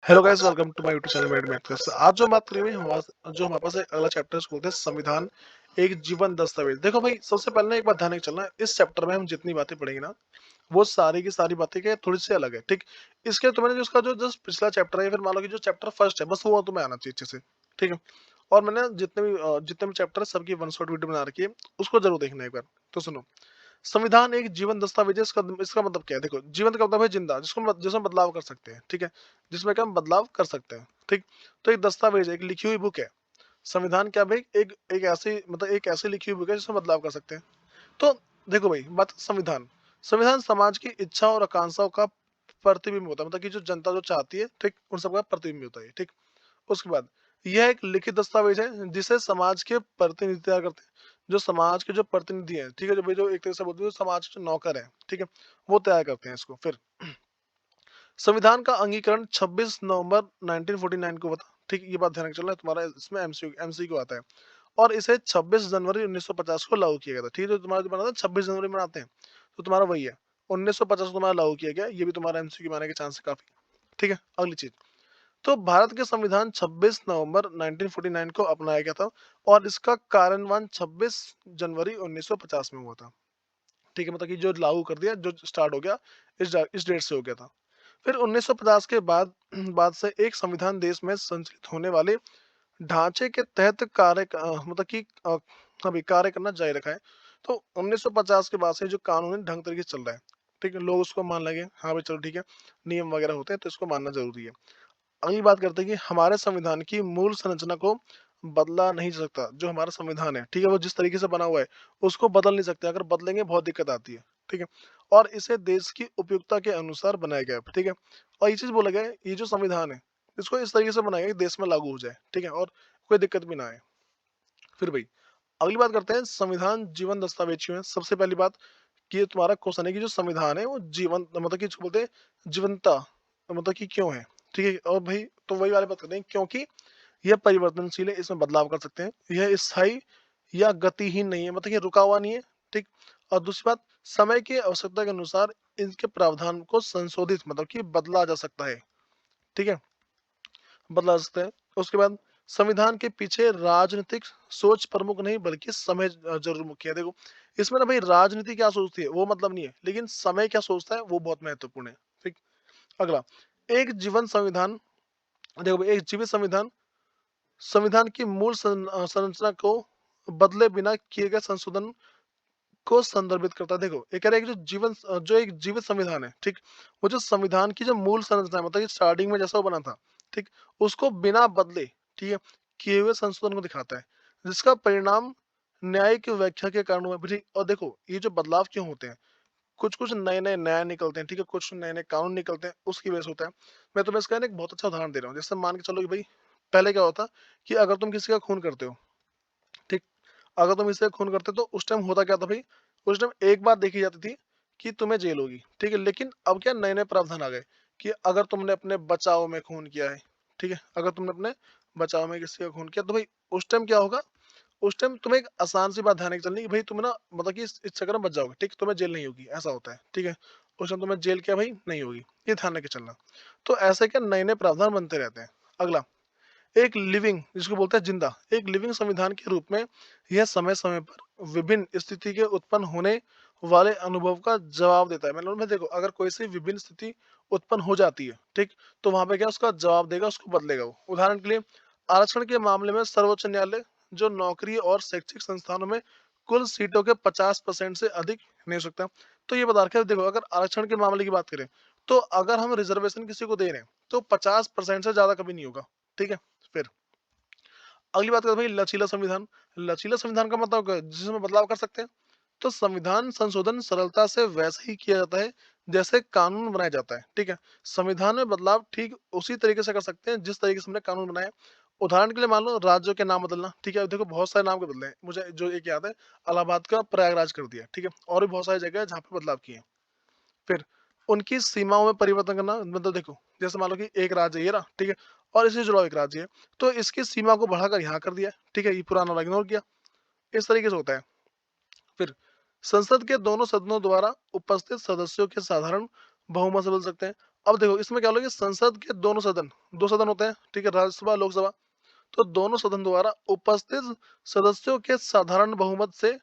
Hello guys, welcome to my YouTube channel made maths. आज जो बात करेंगे जो हमारे पास एक अगला चैप्टर बोलते हैं संविधान एक जीवन दस्तावेज। देखो भाई, सबसे पहले ना एक बात ध्यान में चलना, इस चैप्टर में हम जितनी बातें पढ़ेंगे ना, वो सारी की सारी बातें क्या है, थोड़ी सी अलग है। ठीक, इसके तुम्हें जो इसका जो जस्ट पिछला चैप्टर है, फिर मान लो कि जो चैप्टर फर्स्ट है, बस वो तुम्हें आना चाहिए अच्छे से। ठीक है। और मैंने जितने भी चैप्टर है सबकी वन शॉट वीडियो बना रखी है, उसको जरूर देखना एक बार। तो सुनो, संविधान एक जीवन दस्तावेज है। इसका मतलब क्या है? देखो, जीवन का मतलब है जिंदा, जिसमें बदलाव कर सकते हैं। ठीक है, जिसमें क्या हम बदलाव कर सकते हैं। ठीक, तो एक दस्तावेज है, एक लिखी हुई बुक है। संविधान क्या भाई? एक ऐसी लिखी हुई बुक है जिसमें बदलाव कर सकते हैं। तो देखो भाई, बात संविधान संविधान समाज की इच्छा और आकांक्षाओं का प्रतिबिंब होता है, मतलब कि जो जनता जो चाहती है, ठीक, उन सबका प्रतिबिंब होता है। ठीक, उसके बाद यह एक लिखित दस्तावेज है जिसे समाज के प्रतिनिधि तैयार करते हैं। जो समाज के जो प्रतिनिधि हैं, ठीक है, जो भाई जो एक तरह से बोलते हैं, जो समाज के जो नौकर है, ठीक है, वो तैयार करते हैं इसको। फिर संविधान का अंगीकरण 26 नवंबर 1949 को बता। ठीक, ये बात ध्यान रखना, तुम्हारा इसमें एमसीक्यू आता है। और इसे 26 जनवरी 1950 को लागू किया गया था। ठीक है, जो तुम्हारा जो बना था 26 जनवरी मनाते हैं, तो तुम्हारा वही है। 1950 को तुम्हारा लागू किया गया। ये भी तुम्हारा एमसीक्यू में आने के चांस है काफी। ठीक है, अगली चीज। तो भारत के संविधान 26 नवंबर 1949 को अपनाया गया था और इसका कार्यान्वयन 26 जनवरी 1950 में हुआ था। ठीक है, मतलब कि जो लागू कर दिया, जो स्टार्ट हो गया, इस डेट से हो गया था। फिर 1950 के बाद बाद से एक संविधान देश में संचालित होने वाले ढांचे के तहत अभी कार्य करना जारी रखा है। तो 1950 के बाद से जो कानूनी ढंग तरीके से चल रहा है। ठीक है, लोग उसको मान लगे, हाँ भाई चलो ठीक है, नियम वगैरह होते हैं तो इसको मानना जरूरी है। अगली बात करते हैं कि हमारे संविधान की मूल संरचना को बदला नहीं जा सकता। जो हमारा संविधान है, ठीक है, वो जिस तरीके से बना हुआ है, उसको बदल नहीं सकते। अगर बदलेंगे बहुत दिक्कत आती है। ठीक है, और इसे देश की उपयुक्तता के अनुसार बनाया गया है। ठीक है, और ये चीज बोला गया है, ये जो संविधान है, इसको इस तरीके से बनाया गया कि देश में लागू हो जाए। ठीक है, और कोई दिक्कत भी ना आए। फिर भाई अगली बात करते हैं, संविधान जीवन दस्तावेज क्यों है। सबसे पहली बात कि ये तुम्हारा क्वेश्चन है कि जो संविधान है वो जीवन, मतलब कि इसको बोलते हैं जीवंता, मतलब कि क्यों है। ठीक है, और भाई तो वही वाली बात करते हैं, क्योंकि यह परिवर्तनशील है, इसमें बदलाव कर सकते हैं, यह स्थायी या गतिहीन नहीं है, मतलब ये रुका हुआ नहीं है। ठीक, और दूसरी बात, समय की आवश्यकता के अनुसार इनके प्रावधान को संशोधित, मतलब कि बदला जा सकता है। ठीक है, बदला सकते हैं। उसके बाद संविधान के पीछे राजनीतिक सोच प्रमुख नहीं, बल्कि समय जरूर मुख्य है। देखो, इसमें ना भाई राजनीति क्या सोचती है वो मतलब नहीं है, लेकिन समय क्या सोचता है वो बहुत महत्वपूर्ण है। ठीक, अगला, एक जीवन संविधान। देखो भाई, एक जीवित संविधान संविधान की मूल संरचना को बदले बिना किए गए संशोधन को संदर्भित करता है। देखो, ये कह रहा है कि जो एक जीवित संविधान है, ठीक, वो जो संविधान की जो मूल संरचना है, मतलब कि स्टार्टिंग में जैसा वो बना था, ठीक, उसको बिना बदले, ठीक है, किए हुए संशोधन को दिखाता है, जिसका परिणाम न्यायिक व्याख्या के कारण हुआ। ठीक, और देखो ये जो बदलाव क्यों होते हैं, कुछ कुछ नए नए न्याय निकलते हैं, ठीक है, कुछ नए नए कानून निकलते हैं, उसकी वजह से होता है। मैं तुम्हें इसका ना एक बहुत अच्छा उदाहरण दे रहा हूँ। जैसे मान के चलो कि भाई पहले क्या होता कि अगर तुम किसी का खून करते हो, ठीक, अगर तुम इससे खून करते तो उस टाइम होता क्या था भाई, उस टाइम एक बात देखी जाती थी कि तुम्हें जेल होगी। ठीक है, लेकिन अब क्या नए नए प्रावधान आ गए कि अगर तुमने अपने बचाव में खून किया है, ठीक है, अगर तुमने अपने बचाव में किसी का खून किया, तो भाई उस टाइम क्या होगा, उस टाइम तुम्हें एक आसान सी बात ध्यान में चलनी कि भाई तुम ना, मतलब कि इस चक्कर में बच जाओगे। ठीक, तुम्हें जेल नहीं होगी, ऐसा होता है। ठीक है, उस टाइम तुम्हें जेल क्या भाई नहीं होगी, ये ध्यान रख के चलना। तो ऐसे क्या नए नए प्रावधान बनते रहते हैं। अगला, एक लिविंग, जिसको बोलते हैं जिंदा, एक लिविंग संविधान के रूप में यह समय समय पर विभिन्न स्थिति के उत्पन्न होने वाले अनुभव का जवाब देता है। मतलब में देखो, अगर कोई सी विभिन्न स्थिति उत्पन्न हो जाती है, ठीक, तो वहां पे क्या उसका जवाब देगा, उसको बदलेगा वो। उदाहरण के लिए, आरक्षण के मामले में सर्वोच्च न्यायालय जो नौकरी और शैक्षिक संस्थानों में कुल सीटों के 50% से अधिक नहीं हो सकता। तो ये बता रखा है, देखो अगर आरक्षण के मामले की बात करें, तो अगर हम रिजर्वेशन किसी को दे रहे हैं तो 50% से ज्यादा कभी नहीं होगा। ठीक है, फिर अगली बात करते हैं भाई लचीला संविधान। लचीला संविधान का मतलब क्या है? जिसमें बदलाव कर सकते हैं। तो संविधान संशोधन सरलता से वैसे ही किया जाता है जैसे कानून बनाया जाता है। ठीक है, संविधान में बदलाव ठीक उसी तरीके से कर सकते हैं जिस तरीके से हमने कानून बनाया। उदाहरण के लिए मान लो राज्यों के नाम बदलना। ठीक है, देखो बहुत सारे नाम के बदले हैं, मुझे जो एक याद है, इलाहाबाद का प्रयागराज कर दिया। ठीक है, और भी बहुत सारी जगह है जहाँ पे बदलाव किए हैं। फिर उनकी सीमाओं में परिवर्तन करना, मतलब देखो जैसे मान लो कि एक राज्य ये रहा, ठीक है, और इससे जुड़ा एक राज्य है, तो इसकी सीमा को बढ़ाकर यहाँ कर दिया। ठीक है, ये पुराना वाला इग्नोर किया। इस तरीके से होता है। फिर संसद के दोनों सदनों द्वारा उपस्थित सदस्यों के साधारण बहुमत से बदल सकते हैं। अब देखो इसमें क्या होगा कि संसद के दोनों सदन, 2 सदन होते हैं, ठीक है? राज्यसभा, लोकसभा। तो दोनों सदन द्वारा उपस्थित सदस्यों के साधारण बहुमत से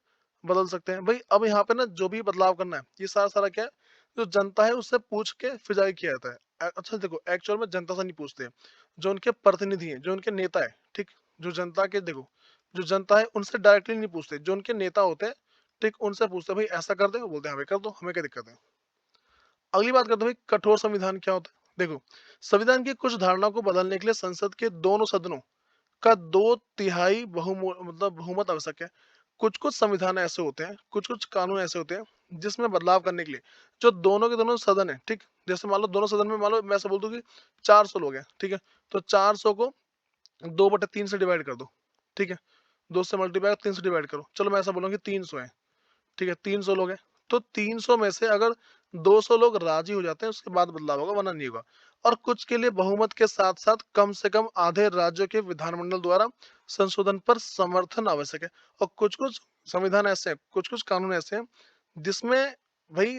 बदल सकते हैं। भाई अब यहाँ पे ना जो भी बदलाव करना है, ये सारा क्या है, जो जनता है उससे पूछ के फिर जाके किया जाता है। अच्छा देखो एक्चुअल में जनता से नहीं पूछते, जो उनके प्रतिनिधि हैं, जो उनके नेता है, ठीक? जो जनता के देखो, जो जनता है उनसे डायरेक्टली नहीं पूछते, जो उनके नेता होते हैं, ठीक? उनसे पूछते हैं भाई ऐसा कर दे, वो बोलते हैं हाँ भाई कर दो, हमें क्या दिक्कत है। अगली बात करते हैं भाई कठोर संविधान क्या होता है? देखो, संविधान की कुछ धारणाओं को बदलने के लिए संसद के दोनों सदनों का 2/3 बहुमत आवश्यक है। कुछ-कुछ संविधान ऐसे होते हैं, कुछ-कुछ कानून ऐसे होते हैं, जिसमें बदलाव करने के लिए जो दोनों के दोनों सदन हैं, ठीक? जैसे मान लो दोनों सदन में मान लो मैं ऐसा बोल दूँ कि 400 लोग हैं, ठीक है? तो 400 को 2/3 से डिवाइड कर दो, ठीक है? 2 से मल्टीप्लाई 3 से डिवाइड करो। चलो मैं ऐसा बोलूँ कि 300 है, ठीक है? 300 लोग हैं, तो 300 में से अगर 200 लोग राज़ी हो जाते हैं, उसके बाद बदलाव होगा वरना नहीं होगा। और कुछ के लिए बहुमत के साथ-साथ कम से कम आधे राज्यों के विधानमंडल द्वारा संशोधन पर समर्थन आवश्यक है। और कुछ-कुछ संविधान ऐसे हैं, कुछ-कुछ कानून ऐसे हैं, जिसमें भई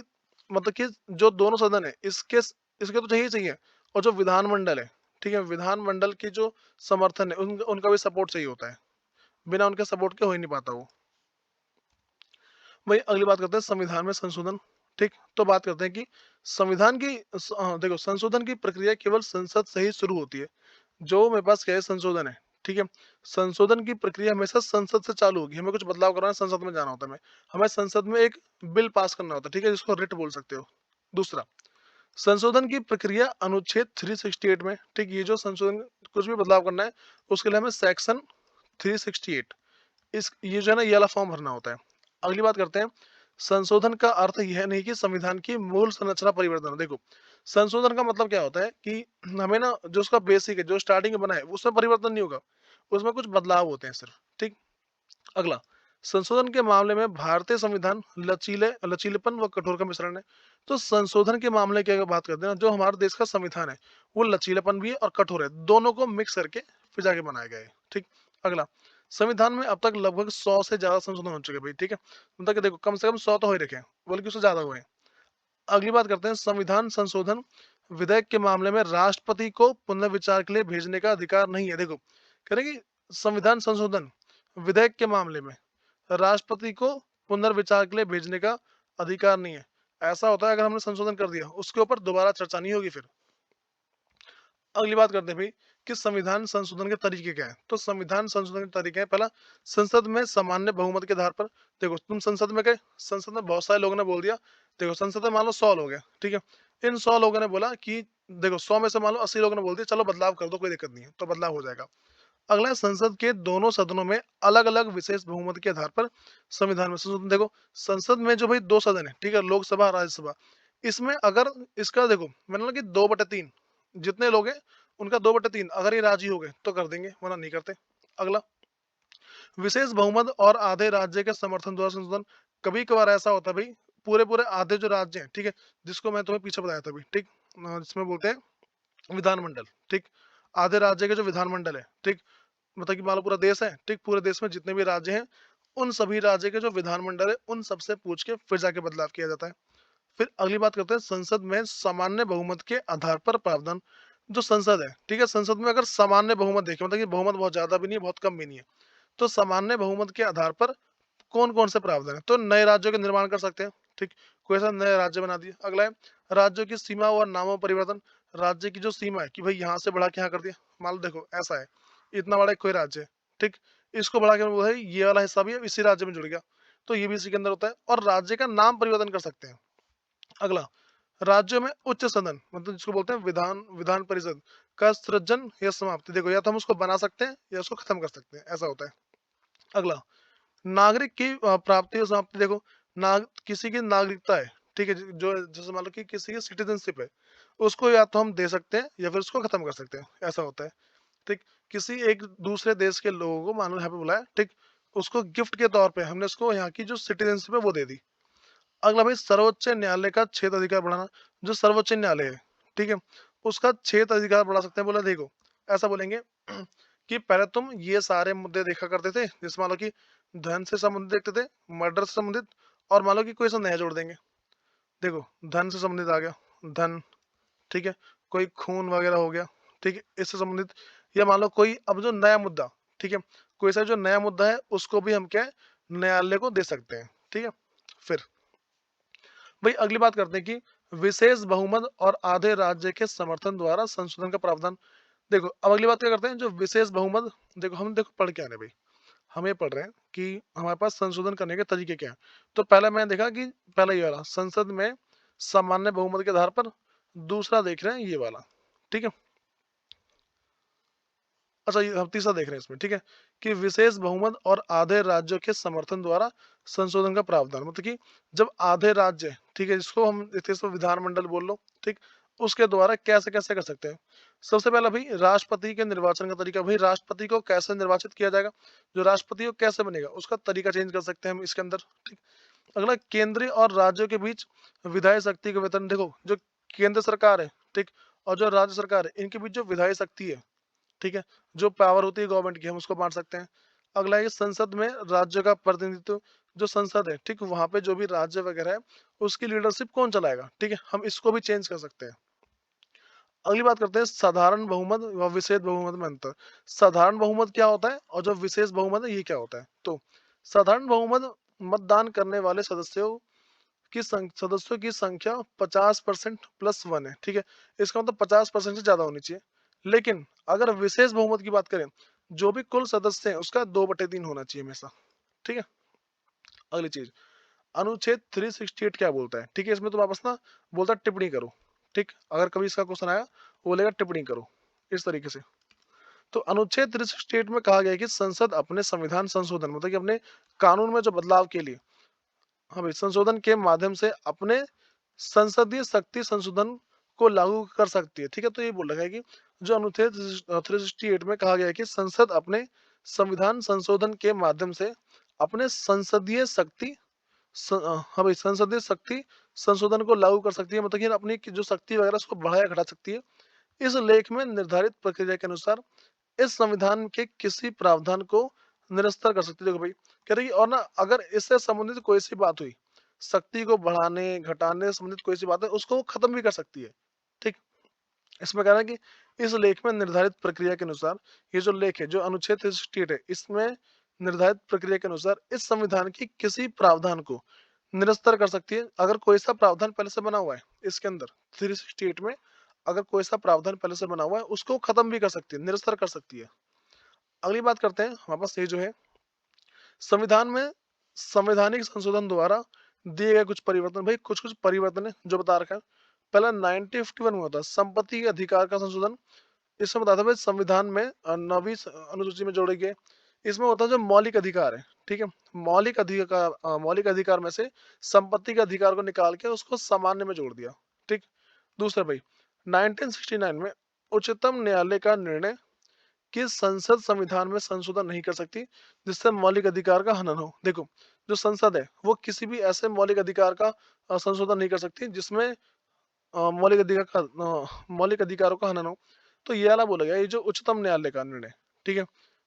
मतलब कि जो दोनों सदन है, इसके तो चाहिए ही चाहिए और जो विधानमंडल है, ठीक है? विधानमंडल की जो समर्थन है, उनका भी सपोर्ट चाहिए होता है। बिना उनके सपोर्ट के हो ही नहीं पाता वो। वही अगली बात करते हैं संविधान में संशोधन, ठीक? तो बात करते हैं कि देखो संशोधन की प्रक्रिया केवल संसद से ही शुरू होती है। जो मेरे पास क्या है संशोधन है, ठीक है? संशोधन की प्रक्रिया हमेशा संसद से चालू होगी। हमें कुछ बदलाव करना है संसद में जाना होता है हमें। हमें संसद में एक बिल पास करना होता है, ठीक है? जिसको रिट बोल सकते हो। दूसरा, संशोधन की प्रक्रिया अनुच्छेद 368 में, ठीक? ये जो संशोधन कुछ भी बदलाव करना है, उसके लिए हमें सेक्शन 368 इस ये जो है ना ये वाला फॉर्म भरना होता है। अगली बात करते हैं, संशोधन का अर्थ यह नहीं कि संविधान की मूल संरचना परिवर्तन हो। देखो, संशोधन का मतलब क्या होता है कि हमें ना जो उसका बेसिक है, जो स्टार्टिंग में बना है, उसमें परिवर्तन नहीं होगा। उसमें कुछ बदलाव होते हैं सिर्फ, ठीक? अगला, संशोधन के मामले में भारतीय संविधान लचीलेपन व कठोर का मिश्रण है। तो संशोधन के मामले की अगर बात करते हैं ना, जो हमारे देश का संविधान है, वो लचीलापन भी है और कठोर है। दोनों को मिक्स करके फिर जाके बनाया गया है, ठीक? अगला, संविधान में अब तक लगभग 100 से ज़्यादा संशोधन हो चुके हैं भाई, ठीक है? मतलब कि देखो कम से कम 100 तो हो ही रखे हैं, बल्कि उससे ज़्यादा हुए हैं। अगली बात करते हैं संविधान संशोधन विधेयक के मामले में राष्ट्रपति को पुनर्विचार के लिए भेजने का अधिकार नहीं है। देखो, कह रहे हैं कि संविधान संशोधन विधेयक के मामले में राष्ट्रपति को पुनर्विचार के लिए भेजने का अधिकार नहीं है। ऐसा होता है अगर हमने संशोधन कर दिया, उसके ऊपर दोबारा चर्चा नहीं होगी फिर। अगली बात करते हैं भाई कि संविधान संशोधन के तरीके क्या हैं। तो संविधान संशोधन के तरीके हैं, पहला, संसद में सामान्य बहुमत के आधार पर। देखो तुम संसद में गए, संसद में बहुत सारे लोगों ने बोल दिया, देखो संसद में मान लो 100 लोग हैं, ठीक है? इन 100 लोगों ने बोला कि देखो 100 में से मान लो 80 लोगों ने बोल दिया चलो बदलाव कर दो, कोई दिक्कत नहीं है, तो बदलाव हो जाएगा। अगला है संसद के दोनों सदनों में अलग अलग विशेष बहुमत के आधार पर संविधान में संशोधन। देखो संसद में जो भाई 2 सदन है, ठीक है? लोकसभा, राज्यसभा। इसमें अगर इसका देखो मैंने बोला कि 2/3 जितने लोग हैं उनका 2/3 अगर ये राजी हो गए तो कर देंगे, वरना नहीं करते। अगला, विशेष बहुमत और आधे राज्य के समर्थन द्वारा संशोधन। कभी-कभार ऐसा होता है भाई, पूरे-पूरे आधे जो राज्य हैं, ठीक है? जिसको मैं तुम्हें पीछे बताया था अभी, ठीक? जिसमें बोलते हैं विधानमंडल, ठीक? आधे राज्य के जो विधानमंडल है, ठीक? मतलब कि मान लो पूरा देश है, ठीक? पूरे देश में जितने भी राज्य हैं, उन सभी राज्य के जो विधानमंडल है, उन सबसे पूछ के फिर जाके बदलाव किया जाता है। फिर अगली बात करते हैं संसद में सामान्य बहुमत के आधार पर प्रावधान। जो संसद है, ठीक है? संसद में अगर सामान्य बहुमत देखें, मतलब कि बहुमत बहुत ज़्यादा भी नहीं है, बहुत कम भी नहीं है। तो सामान्य बहुमत के आधार पर कौन-कौन से प्रावधान हैं? तो नए राज्यों का निर्माण कर सकते हैं, ठीक? कोई ऐसा नया राज्य बना दिया। अगला है राज्यों की सीमा और नामों परिवर्तन। राज्य की जो सीमा है कि भई यहाँ से बढ़ा के यहाँ कर दिया। मान लो देखो ऐसा है, इतना बड़ा एक कोई राज्य है, ठीक? इसको बढ़ा के वो है ये वाला हिस्सा भी अब इसी राज्य में जुड़ गया, तो ये भी इसी के अंदर होता है और राज्य का नाम परिवर्तन कर सकते हैं। अगला, राज्यों में उच्च सदन मतलब जिसको बोलते हैं विधान परिषद का सृजन या समाप्ति। देखो या तो हम उसको बना सकते हैं या उसको खत्म कर सकते हैं, ऐसा होता है। अगला, नागरिक की प्राप्ति और समाप्ति। देखो किसी की नागरिकता है, ठीक है? जो जैसे मान लो कि किसी की सिटीजनशिप है, उसको या तो हम दे सकते हैं या फिर उसको खत्म कर सकते हैं, ऐसा होता है, ठीक? किसी एक दूसरे देश के लोगों को मान लो यहाँ पे बुलाया, ठीक? उसको गिफ्ट के तौर पे हमने उसको यहाँ की जो सिटीजनशिप है वो दे दी। अगला भाई सर्वोच्च न्यायालय का क्षेत्र अधिकार बढ़ाना। जो सर्वोच्च न्यायालय है, ठीक है? उसका क्षेत्र अधिकार बढ़ा सकते हैं। बोला देखो, ऐसा बोलेंगे कि पहले तुम ये सारे मुद्दे देखा करते थे, जैसे मान लो कि धन से संबंधित देखते थे, मर्डर से संबंधित और मान लो कि कोई ऐसा नया जोड़ देंगे। देखो, धन से संबंधित आ गया, धन, ठीक है? कोई खून वगैरह हो गया, ठीक है? इससे संबंधित, या मान लो कोई अब जो नया मुद्दा, ठीक है? कोई सा जो नया मुद्दा है उसको भी हम क्या है, न्यायालय को दे सकते हैं, ठीक है? फिर भाई अगली बात करते हैं कि विशेष बहुमत और आधे राज्य के समर्थन द्वारा संशोधन का प्रावधान। देखो अब अगली बात क्या करते हैं, जो विशेष बहुमत, देखो हम देखो पढ़ क्या रहे हैं भाई, हम ये पढ़ रहे हैं कि हमारे पास संशोधन करने के तरीके क्या हैं। तो पहला मैंने देखा कि पहला ये वाला संसद में सामान्य बहुमत के आधार पर, दूसरा देख रहे हैं ये वाला, ठीक है? अच्छा ये हम तीसरा देख रहे हैं इसमें, ठीक है? कि विशेष बहुमत और आधे राज्यों के समर्थन द्वारा संशोधन का प्रावधान, मतलब कि जब आधे राज्य, ठीक है, जिसको हम इसको विधानमंडल बोल लो, ठीक, उसके द्वारा कैसे कैसे कर सकते हैं। सबसे पहला भाई राष्ट्रपति के निर्वाचन का तरीका, भाई राष्ट्रपति को कैसे निर्वाचित किया जाएगा, जो राष्ट्रपति को कैसे बनेगा उसका तरीका चेंज कर सकते हैं हम इसके अंदर, ठीक। अगला केंद्रीय और राज्यों के बीच विधायी शक्ति का वितरण, देखो जो केंद्र सरकार है, ठीक, और जो राज्य सरकार है इनके बीच जो विधायी शक्ति है, ठीक है, जो पावर होती है गवर्नमेंट की, हम उसको बांट सकते हैं। अगला ये संसद में राज्य का प्रतिनिधित्व, जो संसद है, ठीक, वहां पे जो भी राज्य वगैरह है उसकी लीडरशिप कौन चलाएगा, ठीक है, हम इसको भी चेंज कर सकते हैं। अगली बात करते हैं साधारण बहुमत व विशेष बहुमत में अंतर। साधारण बहुमत क्या होता है और जो विशेष बहुमत है ये क्या होता है। तो साधारण बहुमत मतदान करने वाले सदस्यों की संख्या 50% प्लस वन है, ठीक है, इसका मतलब 50% से ज्यादा होनी चाहिए। लेकिन अगर विशेष बहुमत की बात करें, जो भी कुल सदस्य हैं उसका 2/3 होना चाहिए हमेशा, ठीक है। अगली चीज, अनुच्छेद 368 क्या बोलता है, ठीक है, इसमें तो वापस ना बोलता है टिप्पणी करो, ठीक, अगर कभी इसका क्वेश्चन आया वो बोलेगा टिप्पणी करो, इस तरीके से। तो अनुच्छेद 368 में कहा गया है कि संसद अपने संविधान संशोधन, मतलब कि अपने कानून में जो बदलाव के लिए, हाँ भाई, संशोधन के माध्यम से अपने संसदीय शक्ति संशोधन को लागू कर सकती है, ठीक है। तो ये बोल रखा है कि जो अनुच्छेद 368 में कहा गया है कि संसद अपने संविधान संशोधन के माध्यम से अपने संसदीय शक्ति हाँ भाई, संसदीय शक्ति संशोधन को लागू कर सकती है, मतलब कि अपनी जो शक्ति वगैरह उसको बढ़ाया घटा सकती है। इस लेख में निर्धारित प्रक्रिया के अनुसार इस संविधान के किसी प्रावधान को निरस्त कर सकती है। देखो भाई कह रही, और ना अगर इससे संबंधित कोई सी बात हुई, शक्ति को बढ़ाने घटाने से संबंधित कोई सी बात है, उसको वो खत्म भी कर सकती है, ठीक। इसमें कह रहा है कि इस लेख में निर्धारित प्रक्रिया के अनुसार, ये जो लेख है जो अनुच्छेद 368 है, इसमें निर्धारित प्रक्रिया के अनुसार इस संविधान की किसी प्रावधान को निरस्त कर सकती है। अगर कोई सा प्रावधान पहले से बना हुआ है इसके अंदर 368 में, अगर कोई सा प्रावधान पहले से बना हुआ है उसको खत्म भी कर सकती है, निरस्त कर सकती है। अगली बात करते हैं हमारे पास ये जो है संविधान में संवैधानिक संशोधन द्वारा दिए गए कुछ परिवर्तन, भाई कुछ कुछ परिवर्तन है जो बता रखा है। पहला 1951 में होता है संपत्ति के अधिकार का संशोधन। इसमें बताता है भाई संविधान में नवीं अनुसूची में जोड़े गए, इसमें होता है जो मौलिक अधिकार है, ठीक है, मौलिक अधिकार में से संपत्ति के अधिकार को निकाल के उसको सामान्य में जोड़ दिया, ठीक। दूसरा भाई 1969 में उच्चतम न्यायालय का निर्णय कि संसद संविधान में संशोधन नहीं कर सकती जिससे मौलिक अधिकार का हनन हो। देखो जो संसद है वो किसी भी ऐसे मौलिक अधिकार का संशोधन नहीं कर सकती जिसमें मौलिक अधिकारों का हनन हो। तो ये वाला बोला गया, ये जो उच्चतम न्यायालय का निर्णय, ठीक है,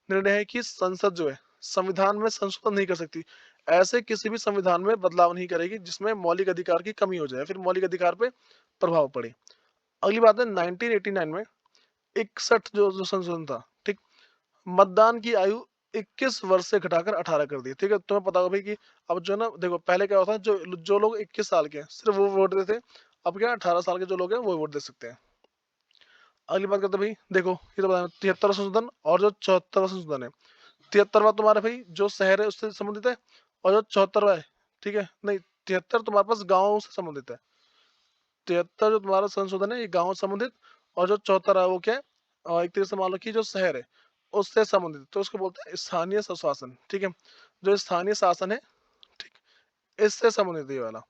निर्णय है कि संसद जो है संविधान में संशोधन नहीं कर सकती, ऐसे किसी भी संविधान में बदलाव नहीं करेगी जिसमें मौलिक अधिकार की कमी हो जाए, फिर मौलिक अधिकार पे प्रभाव पड़े। अगली बात है 1989 में 61 जो संशोधन था, ठीक, मतदान की आयु 21 वर्ष से घटाकर 18 कर दी, ठीक है। तुम्हें पता होगा भाई कि अब जो है ना, देखो पहले क्या होता है, जो जो लोग 21 साल के हैं सिर्फ वो वोट देते थे, अब क्या 18 साल के जो लोग हैं वो वोट दे सकते हैं। अगली बात करते हैं भाई, देखो ये तो बताया 73 संशोधन और जो 74 संशोधन है। 73वां तुम्हारा भाई जो शहर है उससे संबंधित है, और जो 74वां है, ठीक है, नहीं 73 तुम्हारे पास गाँव से संबंधित है। 73 जो तुम्हारा संशोधन है ये गाँव से संबंधित, और जो 74 है वो क्या है, एक तरीके से मान लो कि जो शहर है उससे संबंधित, तो उसको बोलते हैं स्थानीय स्वशासन, ठीक है, जो स्थानीय शासन है, ठीक, इससे संबंधित ये वाला।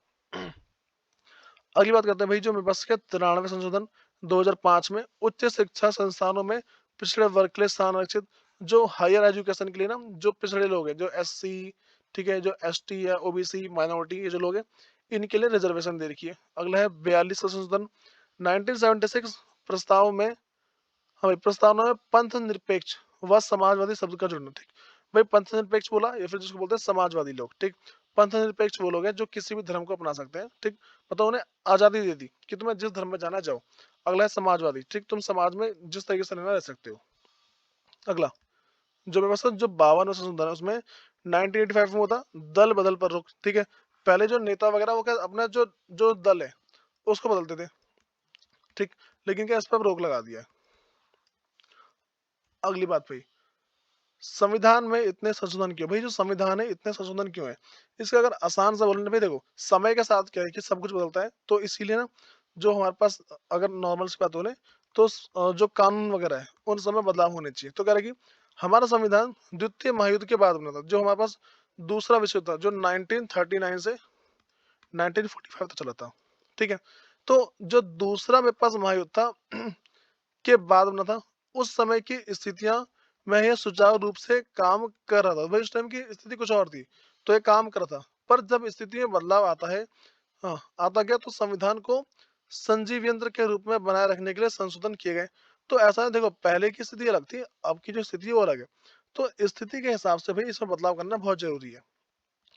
अगली बात करते हैं भाई जो मेरे पास के 93 संशोधन 2005 में उच्च शिक्षा संस्थानों में पिछड़े वर्ग के लिए स्थान आरक्षित, जो हायर एजुकेशन के लिए ना जो पिछड़े लोग हैं, जो एससी, ठीक है, जो एसटी या ओबीसी माइनॉरिटी ये जो लोग हैं इनके लिए रिजर्वेशन दे रखी है। अगला है 42 संशोधन 1976 प्रस्ताव में, हाँ भाई प्रस्तावना में पंथ निरपेक्ष व समाजवादी शब्द का जुड़ना, ठीक। भाई पंथ निरपेक्ष बोला या फिर जिसको बोलते हैं समाजवादी लोग, ठीक। पंथ निरपेक्ष वो लोग हैं जो किसी भी धर्म को अपना सकते हैं, ठीक, मतलब उन्हें आजादी दे दी कि तुम्हें जिस धर्म में जाना जाओ। अगला है समाजवादी, ठीक, तुम समाज में जिस तरीके से रहना रह सकते हो। अगला जो व्यवस्था जो 52वां संशोधन है उसमें 1985 में होता दल बदल पर रोक, ठीक है। पहले जो नेता वगैरह वो क्या अपना जो जो दल है उसको बदलते थे, ठीक, लेकिन क्या इस पर अब रोक लगा दिया है। अगली बात भाई, संविधान में इतने संशोधन क्यों? भाई जो संविधान है इतने संशोधन क्यों है? इसका अगर आसान सा बोलने भाई देखो, समय के साथ क्या है कि सब कुछ बदलता है, तो इसीलिए ना जो हमारे पास अगर नॉर्मल सी बात बोले तो जो कानून वगैरह है उन सब में बदलाव होने चाहिए। तो कह रहा है कि हमारा संविधान द्वितीय महायुद्ध के बाद बना था, जो हमारे पास दूसरा विश्व युद्ध था जो 1939 से 1945 तक चला था, ठीक है। तो जो दूसरा मेरे पास महायुद्ध था के बाद बना था, उस समय की स्थितियाँ मैं ये सुचारू रूप से काम कर रहा था। भाई उस टाइम की स्थिति कुछ और थी, तो ये काम कर रहा था। पर जब स्थिति में बदलाव आता है, हाँ, आता गया तो संविधान को संजीव यंत्र के रूप में बनाए रखने के लिए संशोधन किए गए। तो ऐसा है देखो पहले की स्थिति अलग थी, अब की जो स्थिति है वो अलग है। तो स्थिति के हिसाब से भाई इसमें बदलाव करना बहुत ज़रूरी है।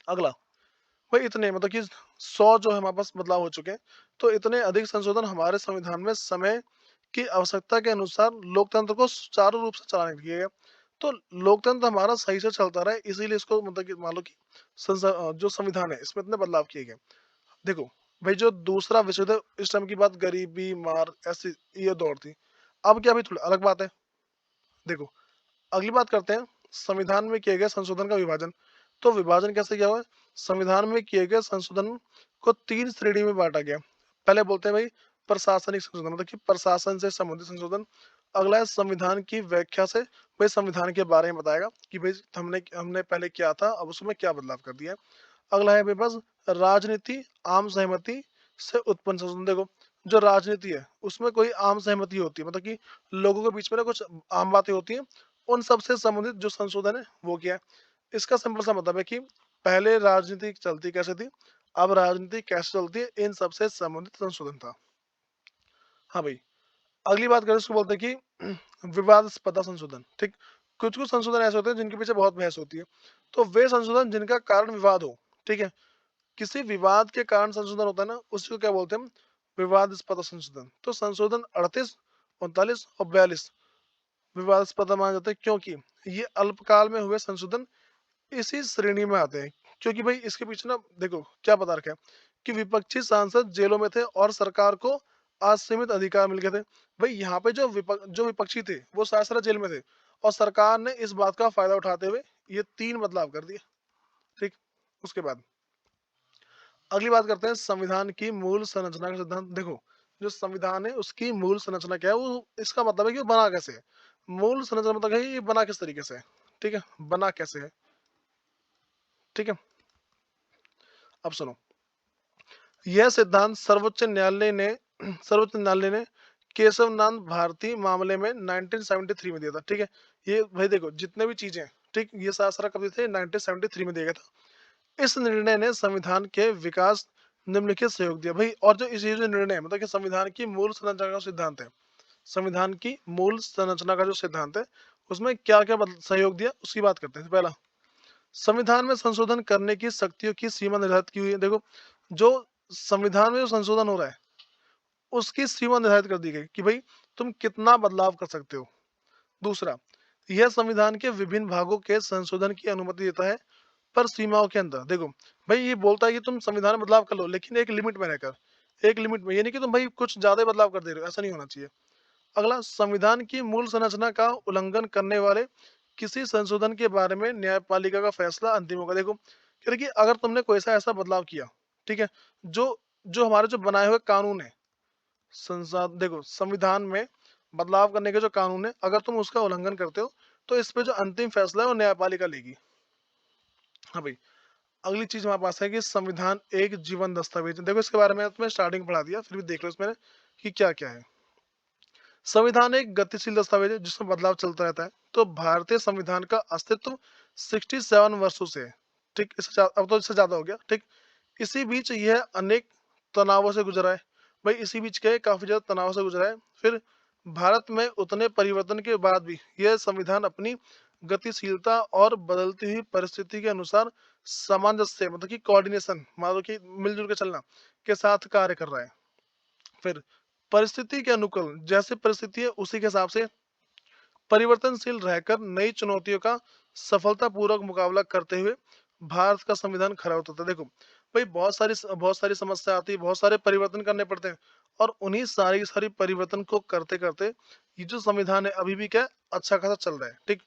अगला, भाई इतने मतलब कि 100 जो है हमारे पास बदलाव हो चुके हैं, तो इतने अधिक संशोधन हमारे संविधान में समय की आवश्यकता के अनुसार लोकतंत्र को सुचारू रूप से चलाने के लिए किया गया। तो लोकतंत्र हमारा सही से चलता रहे इसीलिए इसको मतलब कि मान लो कि जो संविधान है इसमें इतने बदलाव किए गए। देखो, भाई जो दूसरा विश्व युद्ध इस टाइम की बात गरीबी, मार ऐसी ये दौर थी। अब क्या भाई थोड़ी अलग बात है। देखो, अगली बात करते हैं संविधान में किए गए संशोधन का विभाजन। तो विभाजन कैसे किया हुआ है? संविधान में किए गए संशोधन को 3 श्रेणी में बाँटा गया। पहले बोलते हैं भाई प्रशासनिक संशोधन मतलब कि प्रशासन से संबंधित संशोधन। अगला है संविधान की व्याख्या से, भाई संविधान के बारे में बताएगा कि भाई हमने हमने पहले क्या था, अब उसमें क्या बदलाव कर दिया है। अगला है मेरे पास राजनीति आम सहमति से उत्पन्न संशोधन। देखो, जो राजनीति है उसमें कोई आम सहमति होती है मतलब कि लोगों के बीच में ना कुछ आम बातें होती हैं, उन सब से संबंधित जो संशोधन है वो क्या है? इसका सिंपल सा मतलब है कि पहले राजनीति चलती कैसे थी, अब राजनीति कैसे चलती है, इन सब से संबंधित संशोधन था। हाँ भाई, अगली बात करें इसको बोलते हैं कि विवादास्पद संशोधन, ठीक? कुछ-कुछ संशोधन ऐसे होते हैं जिनके पीछे बहुत बहस होती है। तो वे संशोधन जिनका कारण विवाद हो, ठीक है? किसी विवाद के कारण संशोधन होता है ना, उसको क्या बोलते हैं हम? विवादास्पद संशोधन। तो संशोधन 38, 39 और 42 विवादास्पद माने जाते हैं क्योंकि ये अल्पकाल में हुए संशोधन इसी श्रेणी में आते हैं। क्योंकि भाई इसके पीछे ना देखो क्या बता रखा है कि विपक्षी सांसद जेलों में थे और सरकार को असीमित अधिकार मिल गए थे। भाई यहाँ पे जो विपक्षी थे वो सारा जेल में थे और सरकार ने इस बात का फायदा उठाते हुए ये 3 बदलाव कर दिए, ठीक? उसके बाद अगली बात करते हैं संविधान की मूल संरचना का सिद्धांत। देखो, जो संविधान है उसकी मूल संरचना क्या है, वो इसका मतलब है कि वो बना कैसे है। मूल संरचना मतलब है ये बना किस तरीके से है, ठीक है? बना कैसे है, ठीक है? अब सुनो, यह सिद्धांत सर्वोच्च न्यायालय ने केशवनंद भारती मामले में 1973 में दिया था, ठीक है। ये भाई देखो जितने भी चीजें हैं, ठीक, ये सारा सारा कब दिए थे? 1973 में दिया गया था। इस निर्णय ने संविधान के विकास निम्नलिखित सहयोग दिया भाई। और जो इस ये जो निर्णय है मतलब कि संविधान की मूल संरचना का सिद्धांत है, संविधान की मूल संरचना का जो सिद्धांत है उसमें क्या क्या सहयोग दिया उसकी बात करते हैं। पहला, संविधान में संशोधन करने की शक्तियों की सीमा निर्धारित की हुई है। देखो, जो संविधान में जो संशोधन हो रहा है उसकी सीमा निर्धारित कर दी गई कि भाई तुम कितना बदलाव कर सकते हो। दूसरा, यह संविधान के विभिन्न भागों के संशोधन की अनुमति देता है पर सीमाओं के अंदर। देखो, भाई ये बोलता है कि तुम संविधान में बदलाव कर लो लेकिन एक लिमिट में रहकर। एक लिमिट में, ये नहीं कि तुम भाई कुछ ज्यादा बदलाव कर दे रहे हो, ऐसा नहीं होना चाहिए। अगला, संविधान की मूल संरचना का उल्लंघन करने वाले किसी संशोधन के बारे में न्यायपालिका का फैसला अंतिम होगा। देखो, कह रहे कि अगर तुमने कोई ऐसा ऐसा बदलाव किया, ठीक है, जो जो हमारे जो बनाए हुए कानून है, संसद देखो संविधान में बदलाव करने के जो कानून है अगर तुम उसका उल्लंघन करते हो तो इस पे जो अंतिम फैसला है वो न्यायपालिका लेगी। हाँ भाई, अगली चीज हमारे पास है कि संविधान एक जीवन दस्तावेज है। देखो इसके बारे में तुम्हें स्टार्टिंग पढ़ा दिया, फिर भी देख लो इसमें कि क्या क्या है। संविधान एक गतिशील दस्तावेज है जिसमें बदलाव चलता रहता है। तो भारतीय संविधान का अस्तित्व 67 वर्षों से है, ठीक, अब तो इससे ज्यादा हो गया, ठीक। इसी बीच यह अनेक तनावों से गुजरा है। भाई इसी बीच क्या है, काफी ज्यादा तनाव से गुजरा है। फिर भारत में उतने परिवर्तन के बाद भी यह संविधान अपनी गतिशीलता और बदलती हुई परिस्थिति के अनुसार सामंजस्य मतलब कि कोऑर्डिनेशन मान लो कि मिलजुल के चलना के साथ कार्य कर रहा है। फिर परिस्थिति के अनुकूल, जैसे परिस्थिति है उसी के हिसाब से परिवर्तनशील रहकर नई चुनौतियों का सफलतापूर्वक मुकाबला करते हुए भारत का संविधान खरा उतरता है। देखो भाई, बहुत सारी समस्या आती है, बहुत सारे परिवर्तन करने पड़ते हैं, और उन्हीं सारी सारी परिवर्तन को करते करते ये जो संविधान है अभी भी क्या है, अच्छा खासा चल रहा है। ठीक,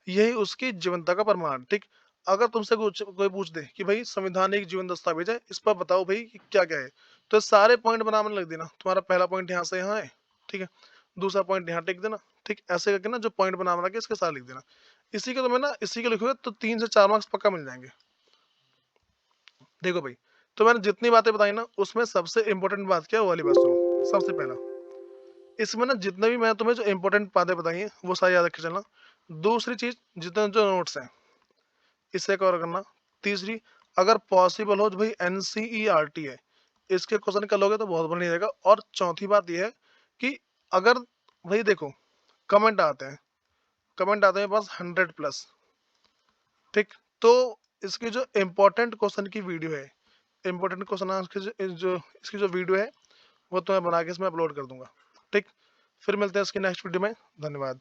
यही उसकी जीवनता का प्रमाण। ठीक, अगर तुमसे कुछ कोई पूछ दे कि भाई संविधान एक जीवन दस्तावेज है, इस पर बताओ भाई कि क्या क्या है, तो सारे पॉइंट बनाने लग देना। तुम्हारा पहला पॉइंट यहाँ से यहाँ है, ठीक है, दूसरा पॉइंट यहाँ टिक देना, ठीक, ऐसे करके ना जो पॉइंट बना के इसके साथ लिख देना। इसी के तुम्हें ना इसी के लिखोगे तो 3 से 4 मार्क्स पक्का मिल जाएंगे। देखो भाई, तो मैंने जितनी बातें बताई ना उसमें सबसे इंपॉर्टेंट बात क्या है वो वाली बात सुनो। सबसे पहला, इसमें ना जितने भी मैं तुम्हें जो इंपॉर्टेंट बातें बताई हैं वो सारी याद रख के चलना। दूसरी चीज, जितने जो नोट्स हैं इससे कवर करना। तीसरी, अगर पॉसिबल हो तो भाई एनसीईआरटी है, इसके क्वेश्चन कर लोगे तो बहुत बढ़िया रहेगा। और चौथी बात यह है कि अगर भाई देखो कमेंट आते हैं, कमेंट आते हैं बस 100+, ठीक, तो इसकी जो इम्पोर्टेंट क्वेश्चन की वीडियो है, इम्पोर्टेंट क्वेश्चन आंसर की जो इसकी जो वीडियो है वो तो मैं बना के इसमें अपलोड कर दूंगा। ठीक, फिर मिलते हैं इसकी नेक्स्ट वीडियो में। धन्यवाद।